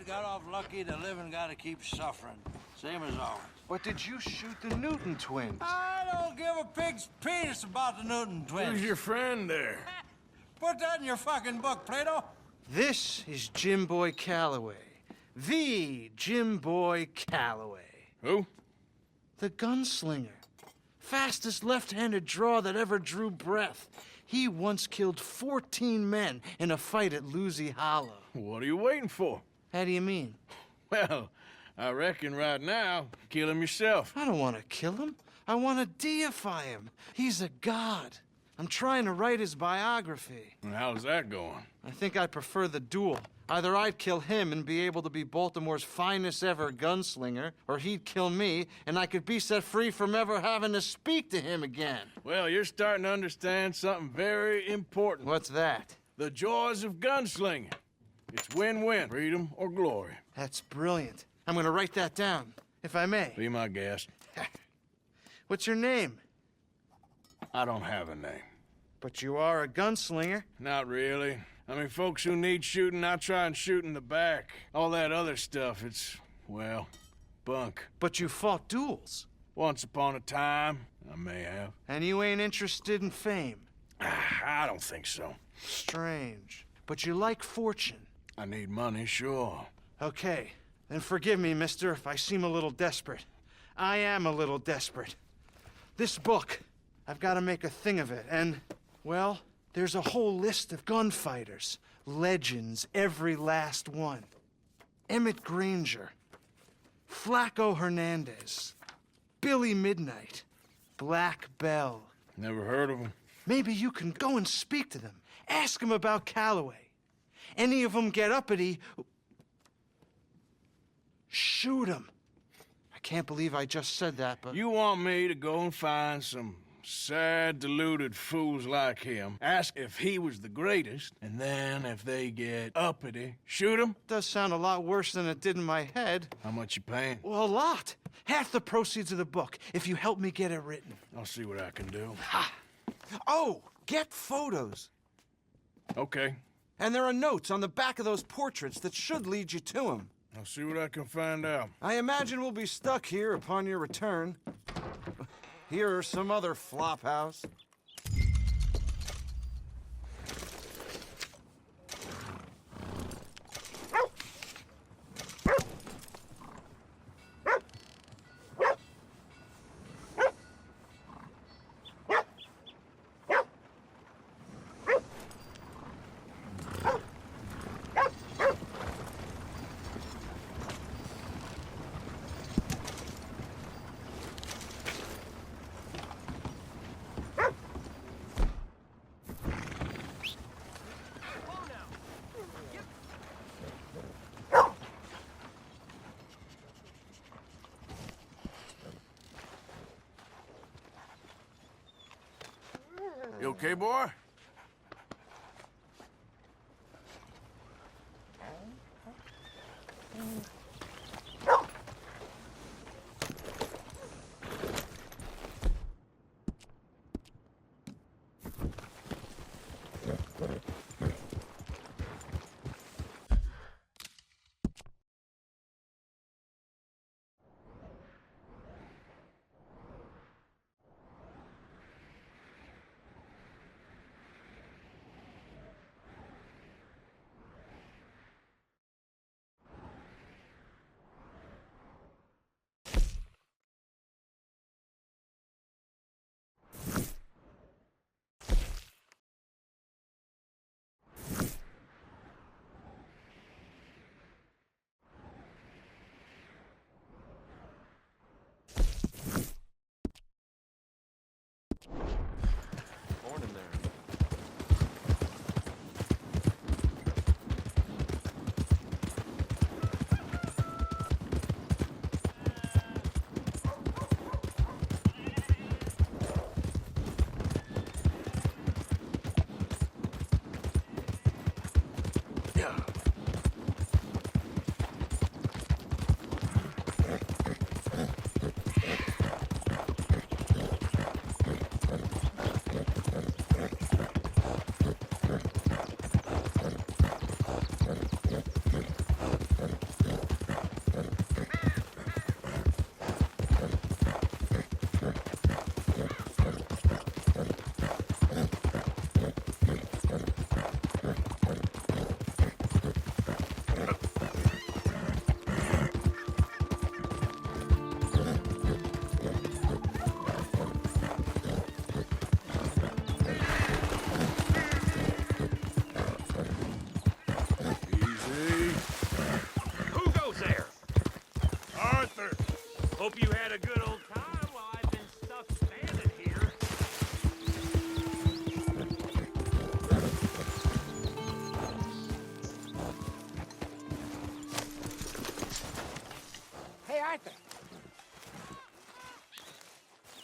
dead got off lucky, the living gotta keep suffering. Same as always. But did you shoot the Newton twins? I don't give a pig's penis about the Newton twins. Who's your friend there? Put that in your fucking book, Plato. This is Jim Boy Calloway. The Jim Boy Calloway. Who? The gunslinger. Fastest left-handed draw that ever drew breath. He once killed 14 men in a fight at Lucy Hollow. What are you waiting for? How do you mean? Well, I reckon right now, kill him yourself. I don't want to kill him. I want to deify him. He's a god. I'm trying to write his biography. And how's that going? I think I prefer the duel. Either I'd kill him and be able to be Baltimore's finest ever gunslinger, or he'd kill me and I could be set free from ever having to speak to him again. Well, you're starting to understand something very important. What's that? The joys of gunslinging. It's win-win, freedom or glory. That's brilliant. I'm gonna write that down, if I may. Be my guest. What's your name? I don't have a name. But you are a gunslinger. Not really. I mean, folks who need shooting, I try and shoot in the back. All that other stuff, it's, well, bunk. But you fought duels. Once upon a time, I may have. And you ain't interested in fame. I don't think so. Strange. But you like fortune. I need money, sure. Okay, then forgive me, mister, if I seem a little desperate. I am a little desperate. This book, I've got to make a thing of it, and, well, there's a whole list of gunfighters. Legends, every last one. Emmett Granger, Flaco Hernandez, Billy Midnight, Black Bell. Never heard of him. Maybe you can go and speak to them. Ask them about Calloway. Any of them get uppity, shoot them. I can't believe I just said that, but... You want me to go and find some sad, deluded fools like him, ask if he was the greatest, and then if they get uppity, shoot him? Does sound a lot worse than it did in my head. How much you paying? Well, a lot. Half the proceeds of the book, if you help me get it written. I'll see what I can do. Ha! Oh, get photos. Okay. And there are notes on the back of those portraits that should lead you to him. I'll see what I can find out. I imagine we'll be stuck here upon your return. Here or some other flophouse. You okay, boy? Hope you had a good old time while I've been stuck standing here. Hey, Arthur.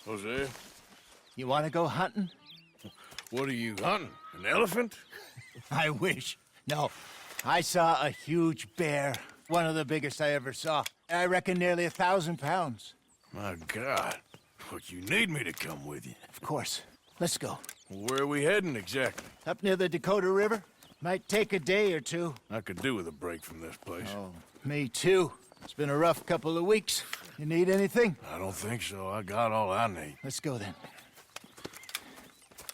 Hosea, You want to go hunting? what are you hunting? An elephant? I wish. No. I saw a huge bear. One of the biggest I ever saw. I reckon nearly 1,000 pounds. My God. But you need me to come with you. Of course. Let's go. Where are we heading exactly? Up near the Dakota River. Might take a day or two. I could do with a break from this place. Oh, me too. It's been a rough couple of weeks. You need anything? I don't think so. I got all I need. Let's go then.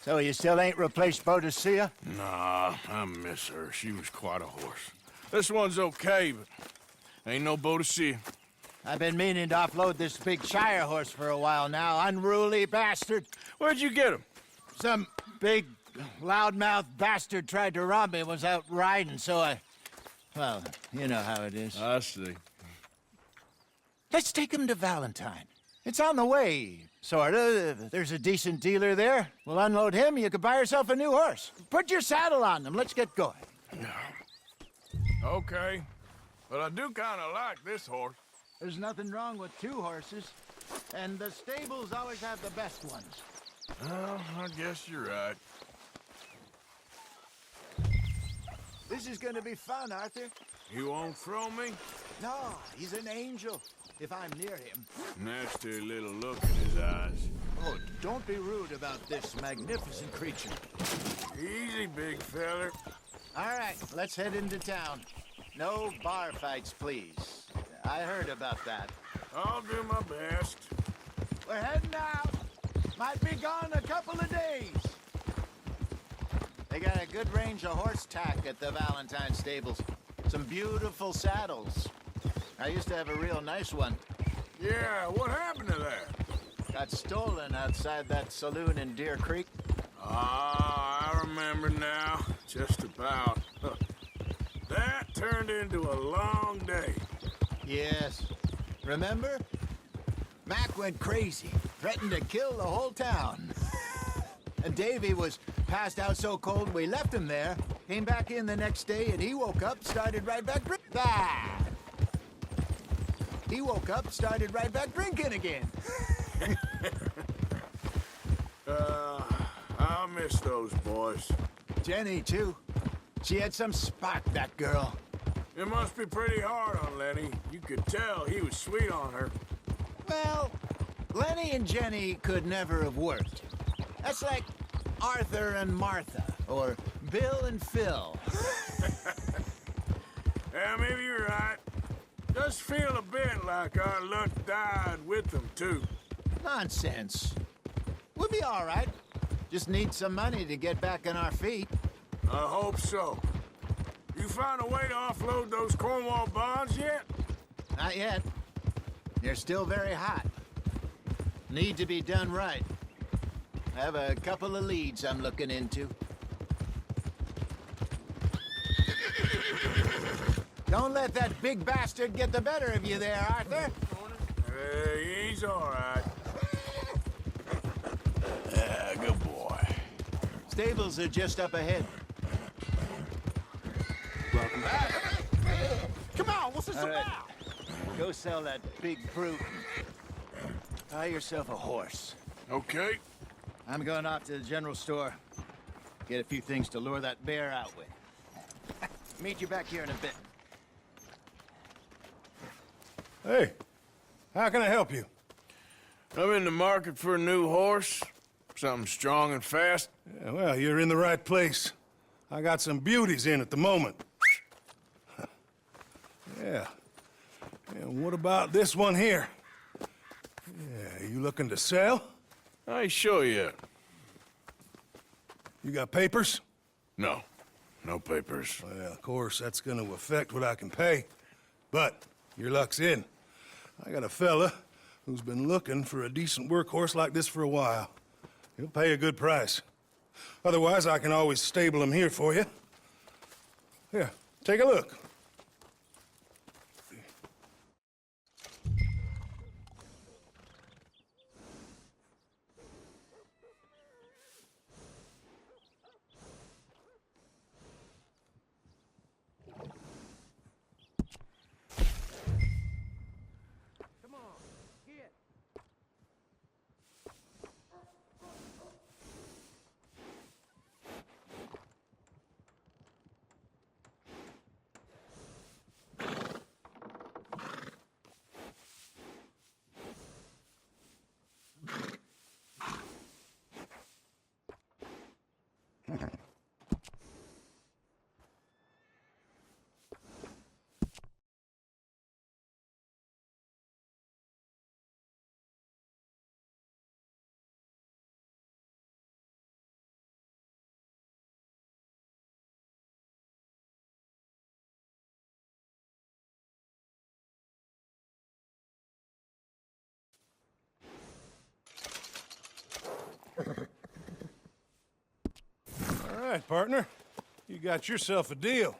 So you still ain't replaced Boadicea? Nah, I miss her. She was quite a horse. This one's okay, but ain't no Boadicea. I've been meaning to offload this big Shire horse for a while now. Unruly bastard. Where'd you get him? Some big, loudmouth bastard tried to rob me and was out riding, so I... Well, you know how it is. I see. Let's take him to Valentine. It's on the way, sorta. There's a decent dealer there. We'll unload him, you could buy yourself a new horse. Put your saddle on them, let's get going. Okay. But I do kind of like this horse. There's nothing wrong with two horses, and the stables always have the best ones. Well, I guess you're right. This is gonna be fun, Arthur. You won't throw me? No, he's an angel, if I'm near him. Nasty little look in his eyes. Oh, don't be rude about this magnificent creature. Easy, big feller. All right, let's head into town. No bar fights, please. I heard about that. I'll do my best. We're heading out. Might be gone a couple of days. They got a good range of horse tack at the Valentine stables. Some beautiful saddles. I used to have a real nice one. Yeah, what happened to that? Got stolen outside that saloon in Deer Creek. Ah, I remember now. Just about. That turned into a long day. Yes. Remember? Mac went crazy, threatened to kill the whole town. And Davy was passed out so cold we left him there. Came back in the next day and he woke up, started right back He woke up, started right back drinking again. I miss those boys. Jenny, too. She had some spark, that girl. It must be pretty hard on Lenny. You could tell he was sweet on her. Well, Lenny and Jenny could never have worked. That's like Arthur and Martha, or Bill and Phil. Yeah, maybe you're right. Does feel a bit like our luck died with them, too. Nonsense. We'll be all right. Just need some money to get back on our feet. I hope so. You found a way to offload those Cornwall bonds yet? Not yet. They're still very hot. Need to be done right. I have a couple of leads I'm looking into. Don't let that big bastard get the better of you there, Arthur. Hey, he's all right. Yeah, good boy. Stables are just up ahead. Welcome back. Come on, what's this All right. about? Go sell that big brute. Buy yourself a horse. Okay. I'm going off to the general store. Get a few things to lure that bear out with. Meet you back here in a bit. Hey, how can I help you? I'm in the market for a new horse. Something strong and fast. Yeah, well, you're in the right place. I got some beauties in at the moment. Yeah. And what about this one here? Yeah, you looking to sell? I ain't sure yet. You got papers? No. No papers. Well, of course, that's gonna affect what I can pay. But your luck's in. I got a fella who's been looking for a decent workhorse like this for a while. He'll pay a good price. Otherwise, I can always stable him here for you. Here, take a look. All right, partner. You got yourself a deal.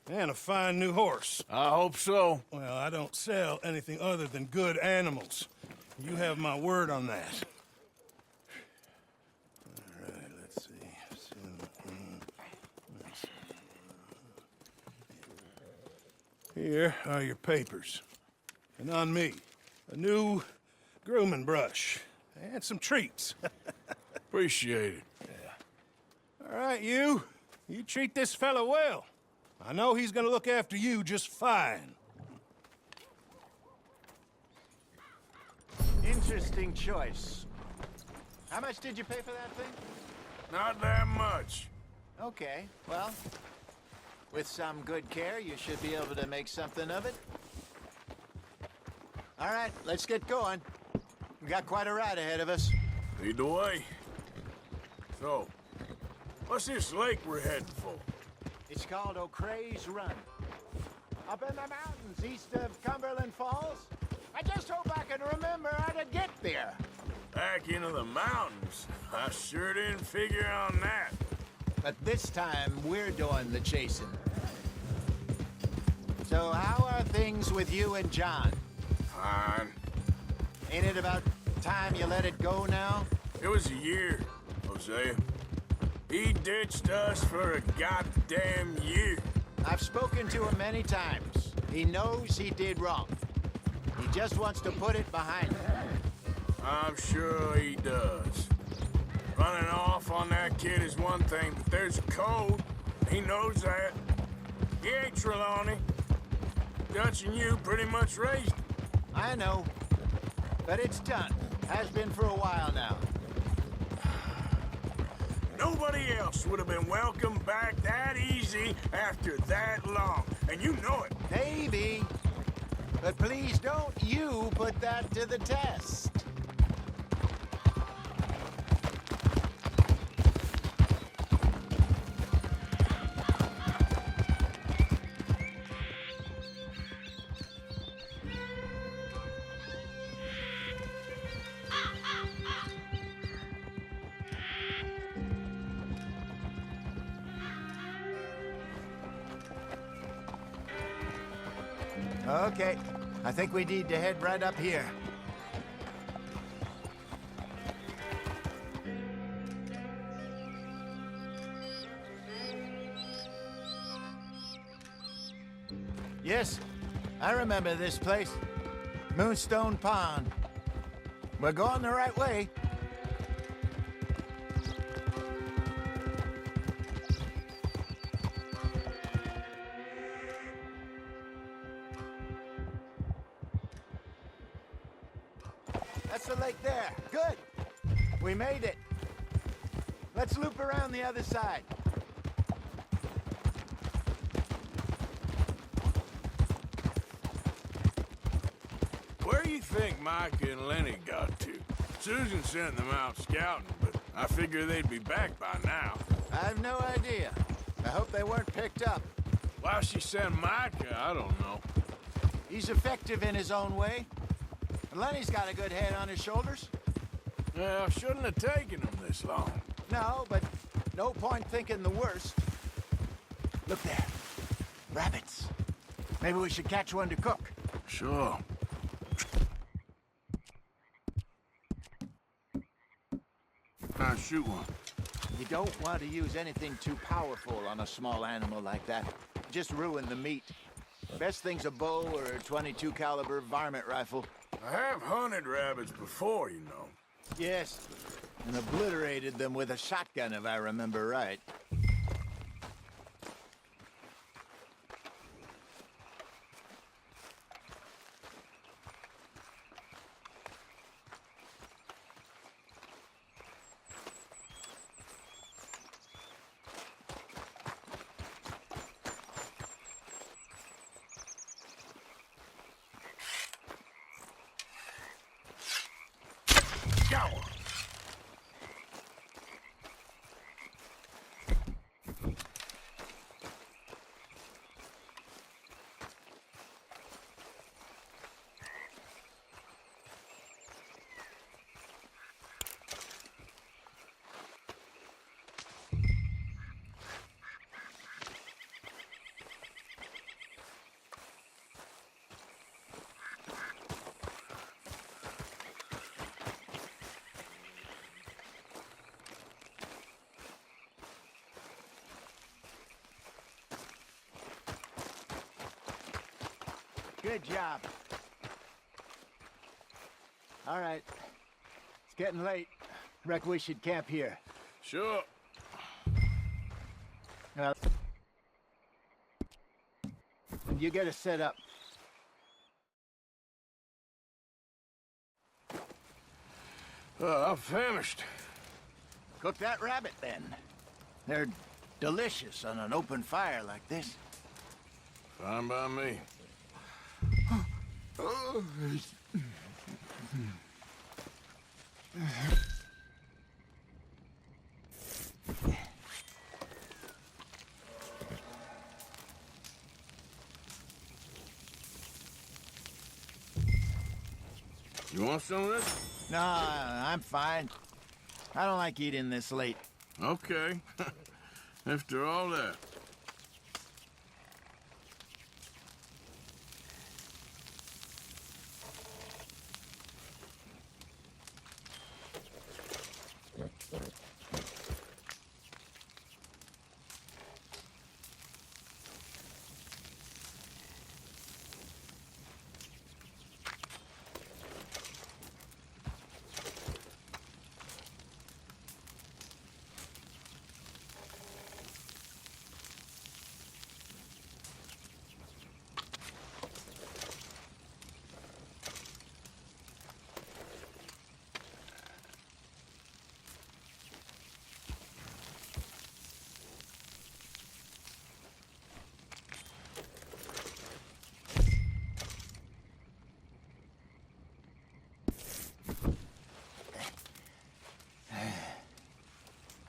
And a fine new horse. I hope so. Well, I don't sell anything other than good animals. You have my word on that. All right, let's see. Here are your papers. And on me, a new grooming brush and some treats. Appreciate it. All right, you treat this fella well. I know he's gonna look after you just fine. Interesting choice. How much did you pay for that thing? Not that much. Okay, well, with some good care, you should be able to make something of it. All right, let's get going. We got quite a ride ahead of us. Lead the way. So, what's this lake we're heading for? It's called O'Creagh's Run. Up in the mountains east of Cumberland Falls. I just hope I can remember how to get there. Back into the mountains. I sure didn't figure on that. But this time, we're doing the chasing. So how are things with you and John? Fine. Ain't it about time you let it go now? It was a year, Hosea. He ditched us for a goddamn year. I've spoken to him many times. He knows he did wrong. He just wants to put it behind him. I'm sure he does. Running off on that kid is one thing, but there's a code. He knows that. He ain't Trelawney. Dutch and you pretty much raised him. I know. But it's done. Has been for a while now. Nobody else would have been welcomed back that easy after that long. And you know it. Maybe. But please don't you put that to the test. Okay, I think we need to head right up here. Yes, I remember this place. Moonstone Pond. We're going the right way. That's the lake there. Good. We made it. Let's loop around the other side. Where do you think Micah and Lenny got to? Susan sent them out scouting, but I figure they'd be back by now. I have no idea. I hope they weren't picked up. Why she sent Micah, I don't know. He's effective in his own way. And Lenny's got a good head on his shoulders. Well, shouldn't have taken them this long. No, but no point thinking the worst. Look there. Rabbits. Maybe we should catch one to cook. Sure. Now shoot one. You don't want to use anything too powerful on a small animal like that. Just ruin the meat. Best thing's a bow or a .22 caliber varmint rifle. I have hunted rabbits before, you know. Yes, and obliterated them with a shotgun, if I remember right. Good job. All right. It's getting late. Reckon we should camp here. Sure. You get us set up. I'm famished. Cook that rabbit, then. They're delicious on an open fire like this. Fine by me. You want some of this? No, I'm fine. I don't like eating this late. Okay. After all that.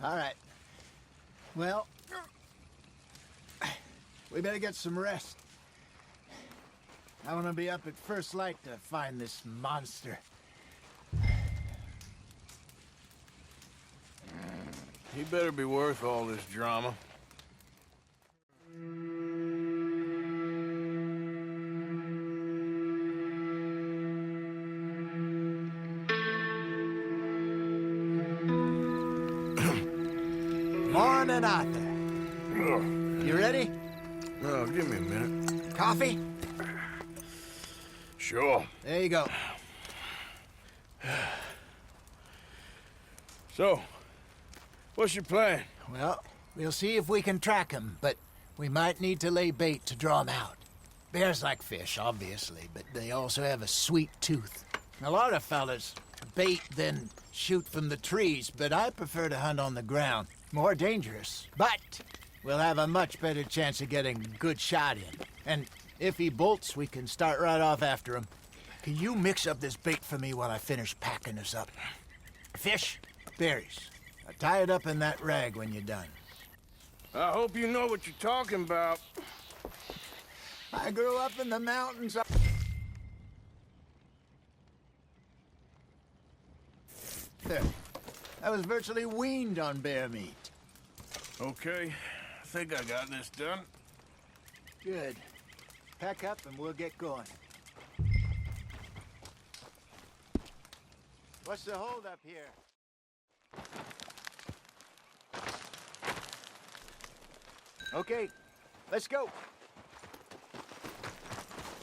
All right. Well, we better get some rest. I want to be up at first light to find this monster. He better be worth all this drama. Morning, Arthur. You ready? Oh, give me a minute. Coffee? Sure. There you go. So, what's your plan? Well, we'll see if we can track him, but we might need to lay bait to draw him out. Bears like fish, obviously, but they also have a sweet tooth. A lot of fellas bait, then shoot from the trees, but I prefer to hunt on the ground. More dangerous, but we'll have a much better chance of getting a good shot in. And if he bolts, we can start right off after him. Can you mix up this bait for me while I finish packing this up? Fish, berries. Now tie it up in that rag when you're done. I hope you know what you're talking about. I grew up in the mountains. There. I was virtually weaned on bear meat. Okay, I think I got this done. Good. Pack up and we'll get going. What's the hold up here? Okay, let's go.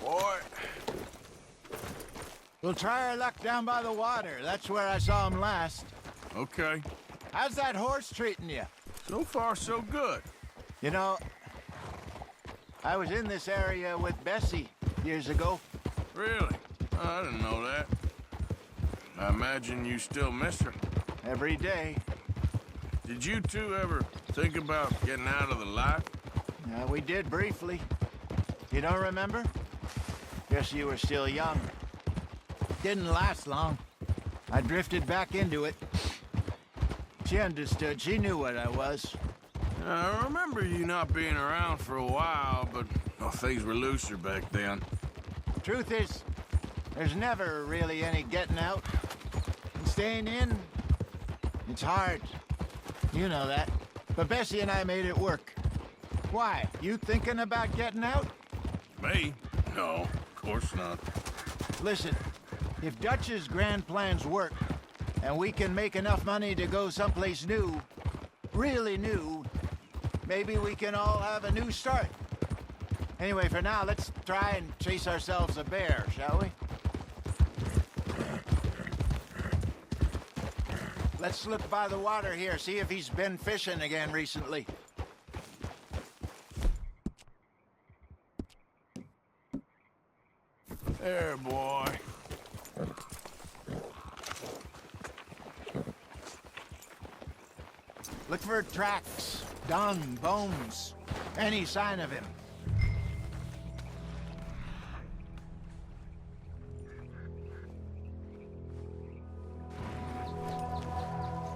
Boy. We'll try our luck down by the water. That's where I saw him last. Okay. How's that horse treating you? So far, so good. You know, I was in this area with Bessie years ago. Really? Oh, I didn't know that. I imagine you still miss her. Every day. Did you two ever think about getting out of the life? We did briefly. You don't remember? Guess you were still young. Didn't last long. I drifted back into it. She understood. She knew what I was. I remember you not being around for a while, but things were looser back then. Truth is, there's never really any getting out. And staying in, it's hard. You know that. But Bessie and I made it work. Why? You thinking about getting out? Me? No, of course not. Listen, if Dutch's grand plans work, and we can make enough money to go someplace new, really new, maybe we can all have a new start. Anyway, for now, let's try and chase ourselves a bear, shall we? Let's look by the water here, see if he's been fishing again recently. There, boy. Look for tracks, dung, bones, any sign of him.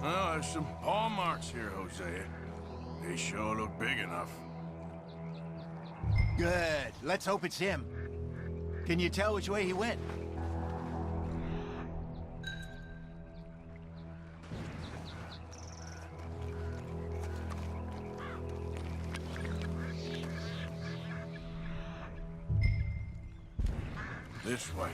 Well, there's some paw marks here, Hosea. They sure look big enough. Good. Let's hope it's him. Can you tell which way he went? This way.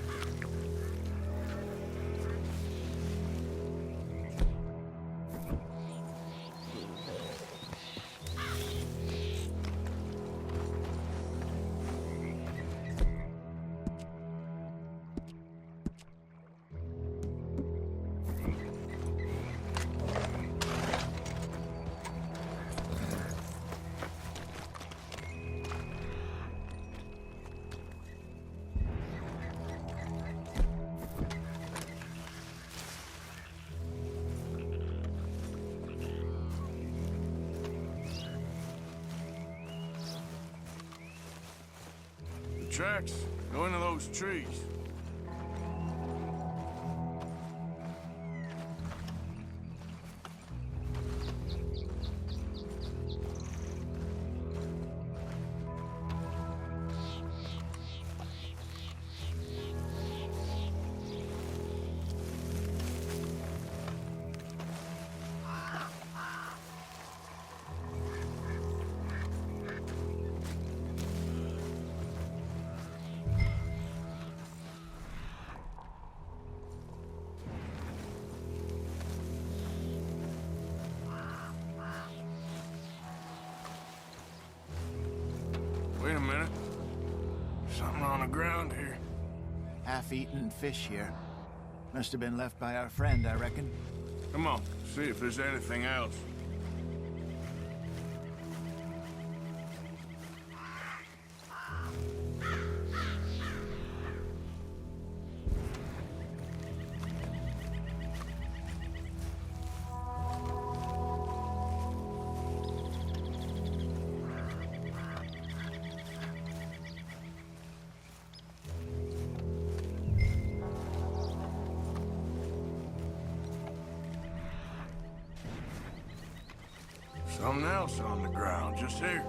Tracks go into those trees. Wait a minute. Something on the ground here. Half-eaten fish here. Must have been left by our friend, I reckon. Come on, see if there's anything else. Something else on the ground, just here.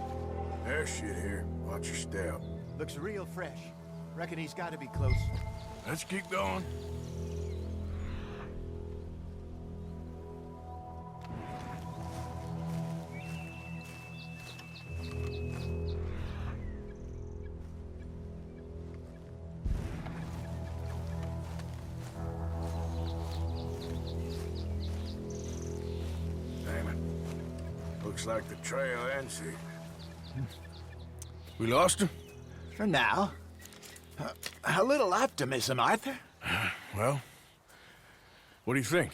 There's shit here. Watch your step. Looks real fresh. Reckon he's got to be close. Let's keep going. Damn it. Looks like the trail ends here. We lost him? For now. A little optimism, Arthur. Well, what do you think?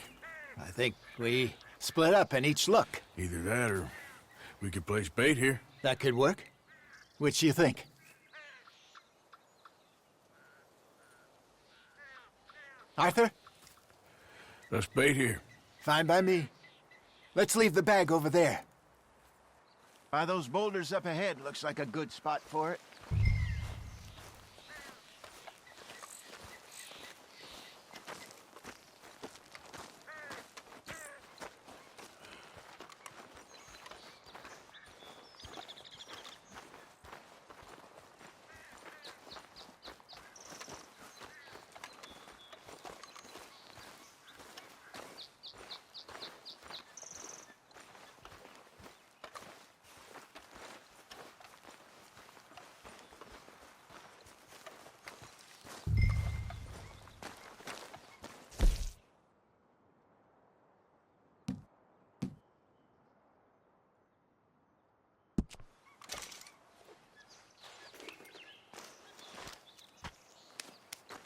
I think we split up and each look. Either that or we could place bait here. That could work. Which you think? Arthur? Let's bait here. Fine by me. Let's leave the bag over there. By those boulders up ahead, looks like a good spot for it.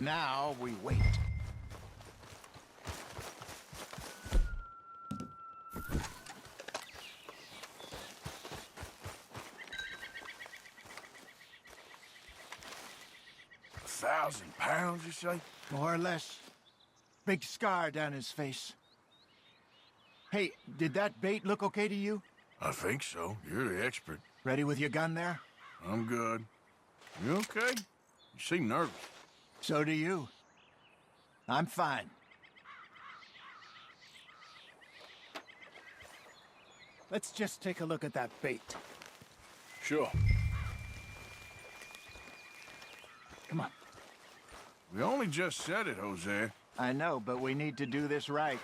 Now we wait. £1,000, you say? More or less. Big scar down his face. Hey, did that bait look okay to you? I think so. You're the expert. Ready with your gun there? I'm good. You okay? You seem nervous. So do you. I'm fine. Let's just take a look at that bait. Sure. Come on. We only just said it, Hosea. I know, but we need to do this right.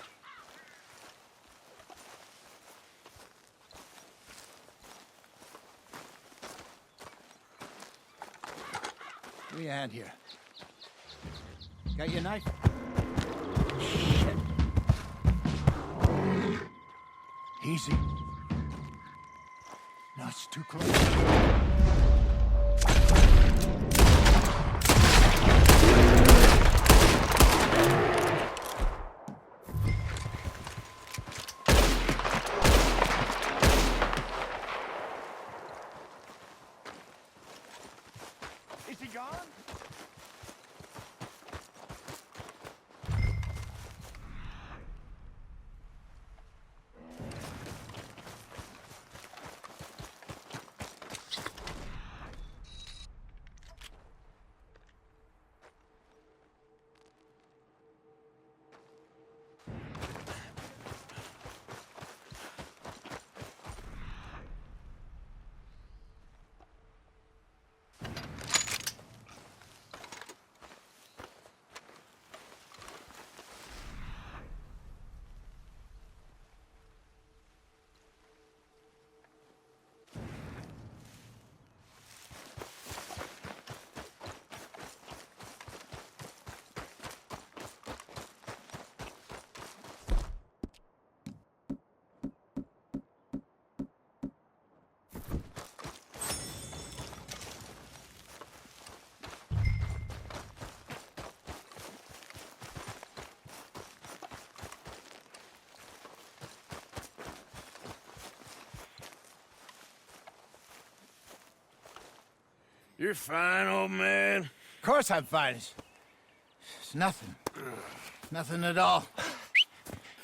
Give me a hand here. Got your knife? Shit. Easy. No, it's too close. Is he gone? You're fine, old man. Of course I'm fine. It's nothing. Nothing at all.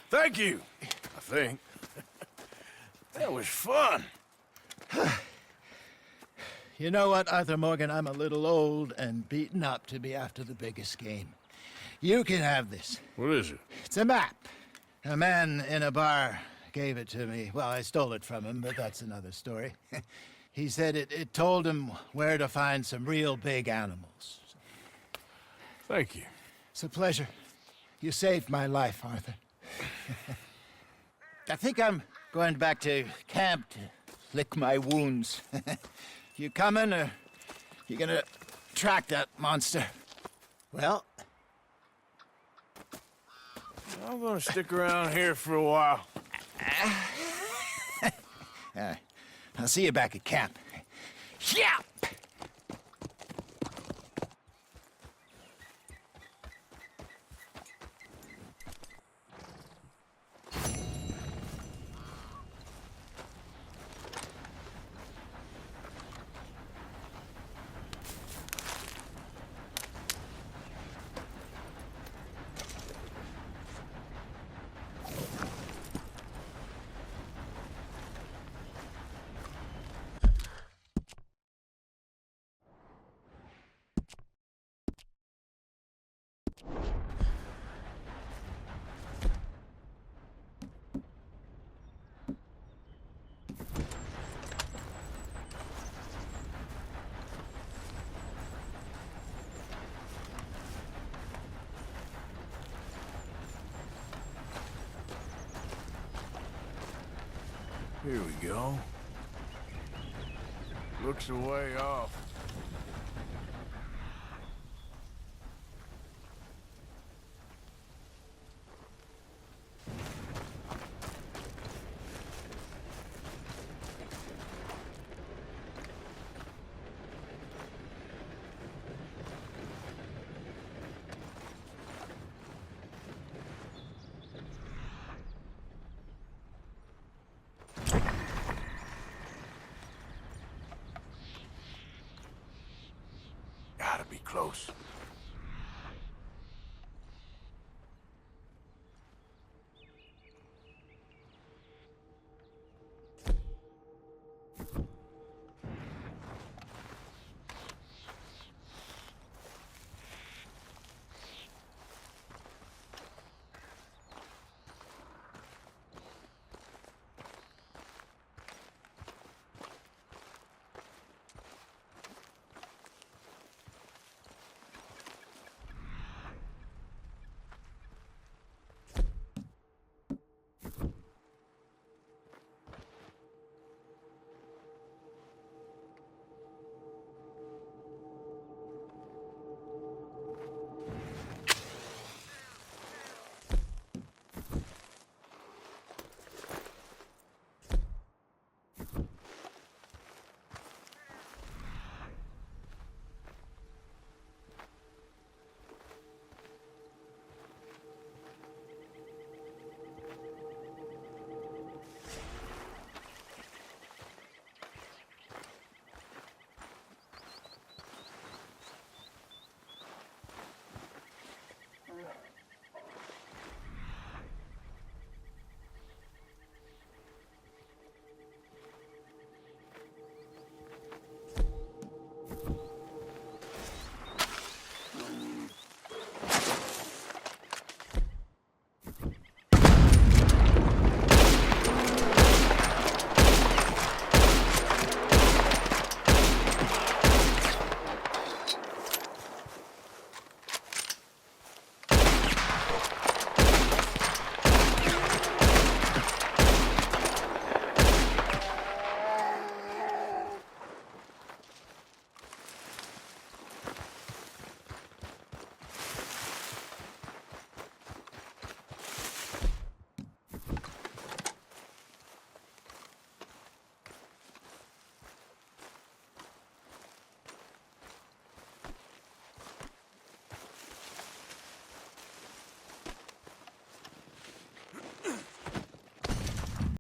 Thank you, I think. That was fun. You know what, Arthur Morgan? I'm a little old and beaten up to be after the biggest game. You can have this. What is it? It's a map. A man in a bar gave it to me. Well, I stole it from him, but that's another story. He said it told him where to find some real big animals. Thank you. It's a pleasure. You saved my life, Arthur. I think I'm going back to camp to lick my wounds. You coming, or you gonna track that monster? Well, I'm gonna stick around here for a while. I'll see you back at camp. Yeah! Here we go. Looks a way off. close.